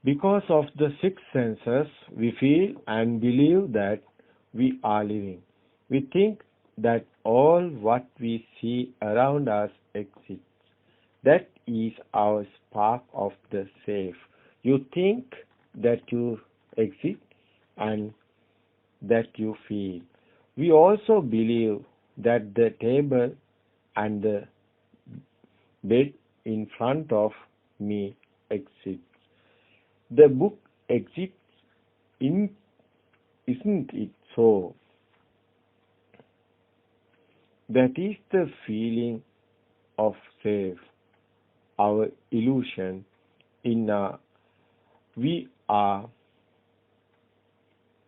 Because of the six senses, we feel and believe that we are living. We think that all what we see around us exists. That is our spark of the self. You think that you exist and that you feel. We also believe that the table and the bed in front of me exists. The book exists, isn't it so? That is the feeling of self, our illusion we are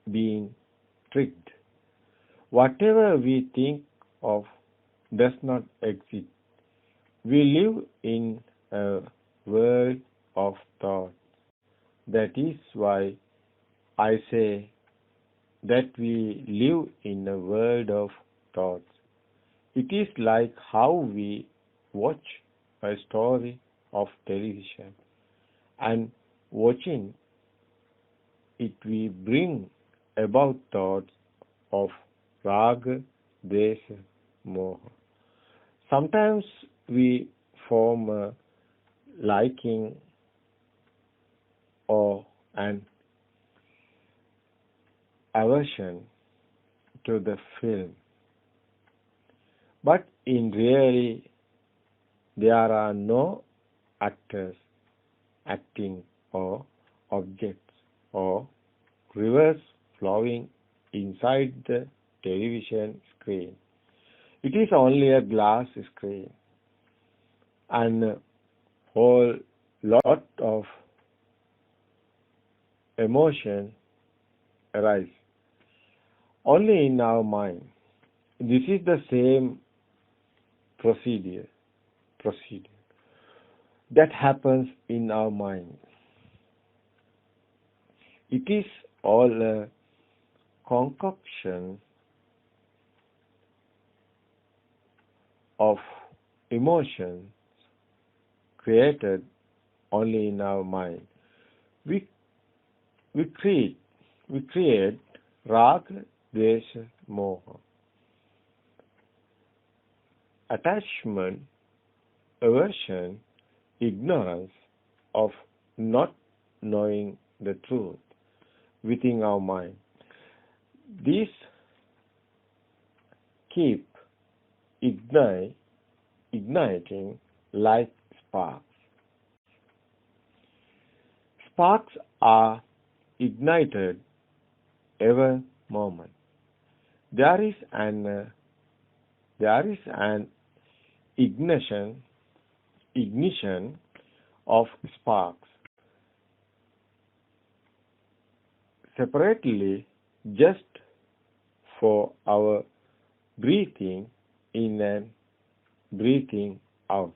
being tricked. Whatever we think of does not exist. We live in a world of thought. That is why I say that we live in a world of thoughts. It is like how we watch a story of television, and watching it we bring about thoughts of raga, dvesha, moha. Sometimes we form a liking or an aversion to the film. But in reality, there are no actors acting or objects or rivers flowing inside the television screen. It is only a glass screen, and a whole lot of emotion arise only in our mind. This is the same procedure that happens in our mind. It is all a concoction of emotions created only in our mind. We create raga, dvesha, moha. Attachment, aversion, ignorance of not knowing the truth within our mind. These keep igniting like sparks. Sparks are ignited every moment. There is an ignition of sparks. Separately, just for our breathing in and breathing out.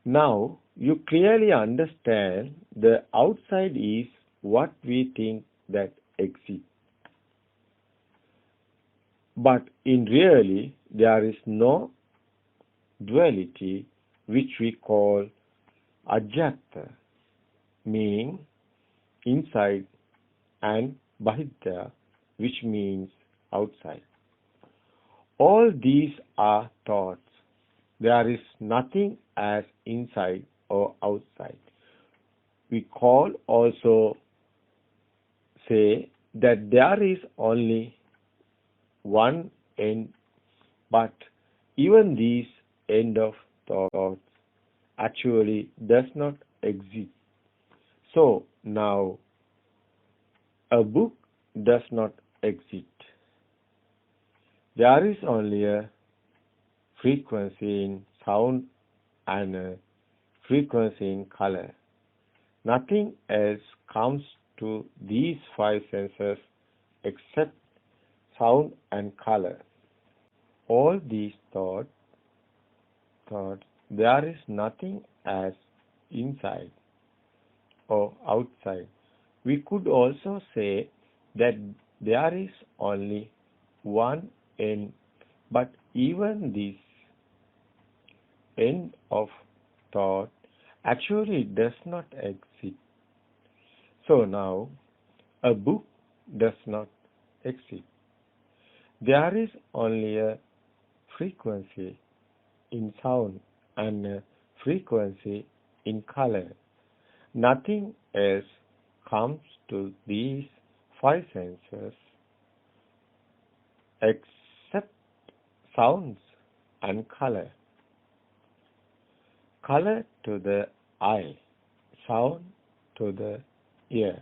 Now you clearly understand the outside is what we think that exists. But in reality, there is no duality which we call ajjata, meaning inside, and bahidya, which means outside. All these are thoughts. There is nothing as inside or outside. We call also say that there is only one end, but even this end of thoughts actually does not exist. So now a book does not exist. There is only a frequency in sound and a frequency in color. Nothing else comes to these five senses except sound and color. All these thoughts, there is nothing as inside or outside. We could also say that there is only one end, but even this end of thought actually does not exist. So now, a book does not exist. There is only a frequency in sound and a frequency in color. Nothing else comes to these five senses except sounds and color. Color to the eye, sound to the ear,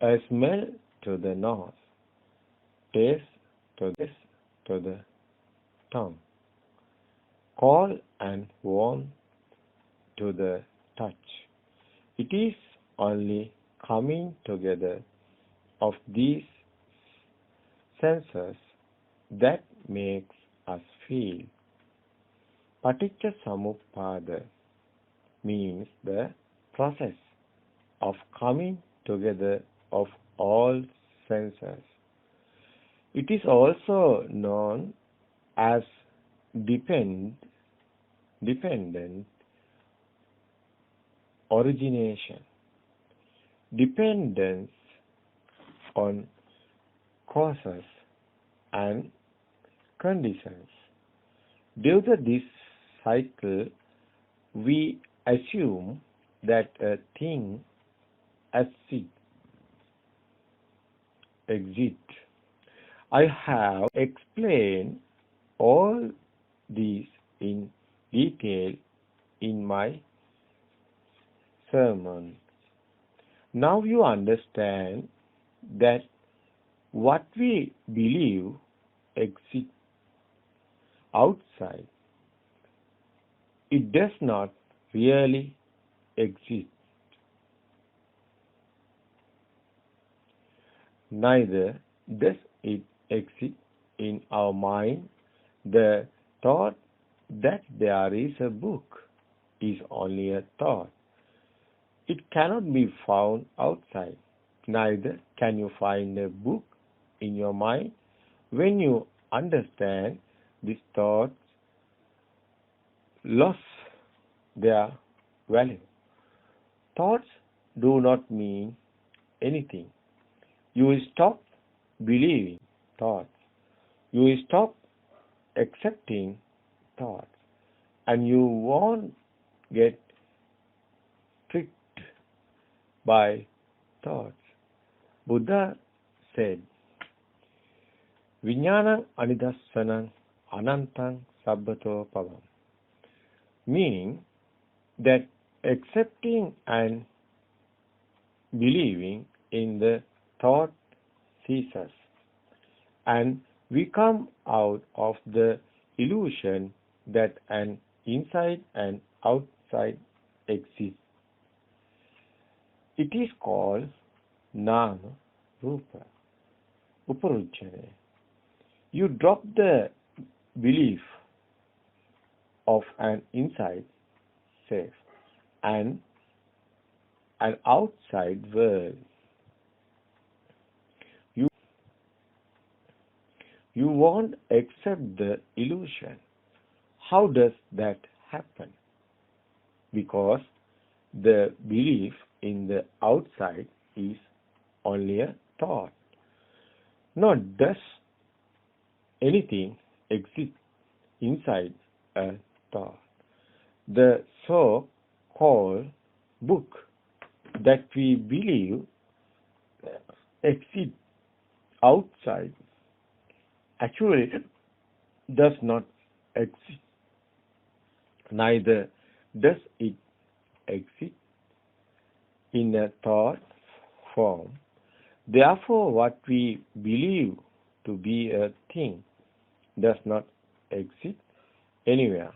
a smell to the nose, taste to the tongue, call and warmth to the touch. It is only coming together of these senses that makes us feel. Paticca samuppada means the process of coming together of all senses. It is also known as dependent origination, dependence on causes and conditions. Due to this cycle, we assume that a thing exists. I have explained all these in detail in my sermon. Now you understand that what we believe exists outside, it does not really exist. Neither does it exist in our mind. The thought that there is a book is only a thought. It cannot be found outside. Neither can you find a book in your mind. When you understand these thoughts lost their value. Thoughts do not mean anything. You stop believing thoughts. You stop accepting thoughts. And you won't get tricked by thoughts. Buddha said, Vijnanam anidassanam anantam sabbato pavam, meaning that accepting and believing in the thought ceases, and we come out of the illusion that an inside and outside exists. It is called Nama Rupa Uparujjane. You drop the belief of an inside self and an outside world. You won't accept the illusion. How does that happen? Because the belief in the outside is only a thought. Nor does anything exist inside a thought. The so-called book that we believe exists outside actually does not exist. Neither does it exist in a thought form. Therefore, what we believe to be a thing does not exist anywhere.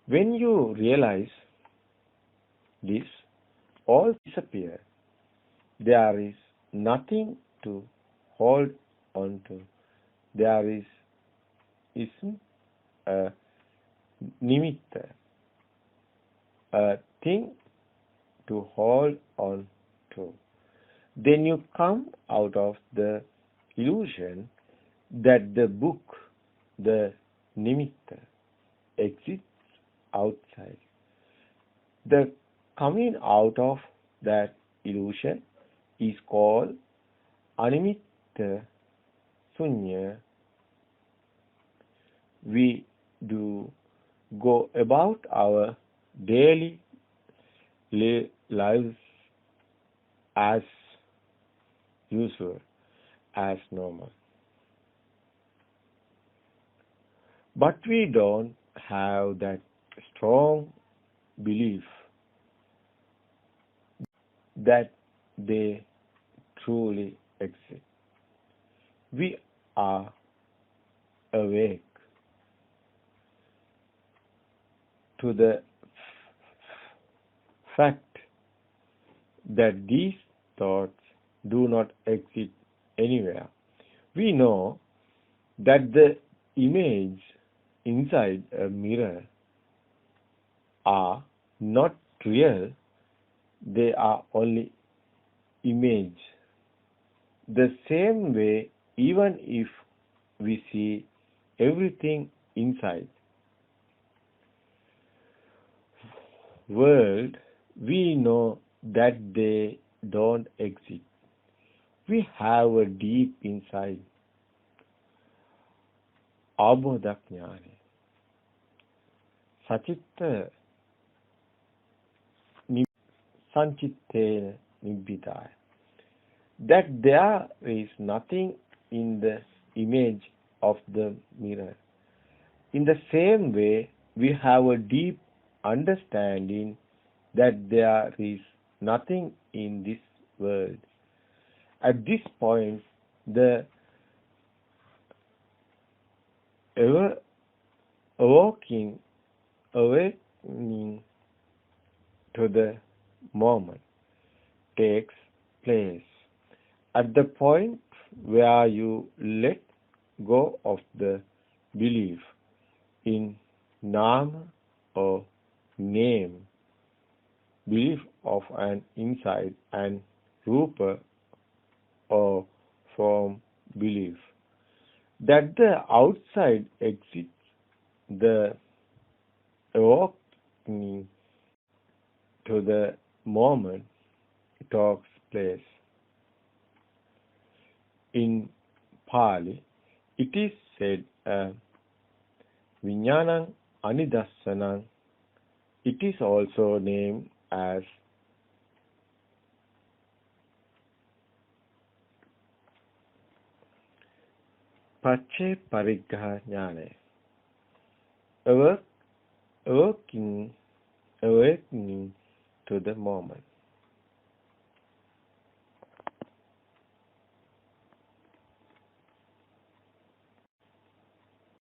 When you realize this, all disappears. There is nothing to hold on to. There isn't a nimitta, a thing to hold on to. Then you come out of the illusion that the book, the nimitta, exists outside. The coming out of that illusion is called animitta sunya. We do go about our daily lives as usual, as normal. But we don't have that strong belief that they truly exist. We are awake to the fact that these thoughts do not exist anywhere. We know that the image inside a mirror are not real, they are only image. The same way, even if we see everything inside world, we know that they don't exist. We have a deep inside abodhඥානය. Sachitta sanchittena nibbitaya. That there is nothing in the image of the mirror. In the same way, we have a deep understanding that there is nothing in this world. At this point, the awakening to the moment takes place. At the point where you let go of the belief in nama or name, belief of an inside, and rupa or form belief that the outside exists, the awakening to the moment takes place. In Pali, it is said, Vijnanam Anidassanam. It is also named as Pache Pariggaha Jnana. Awakening to the moment.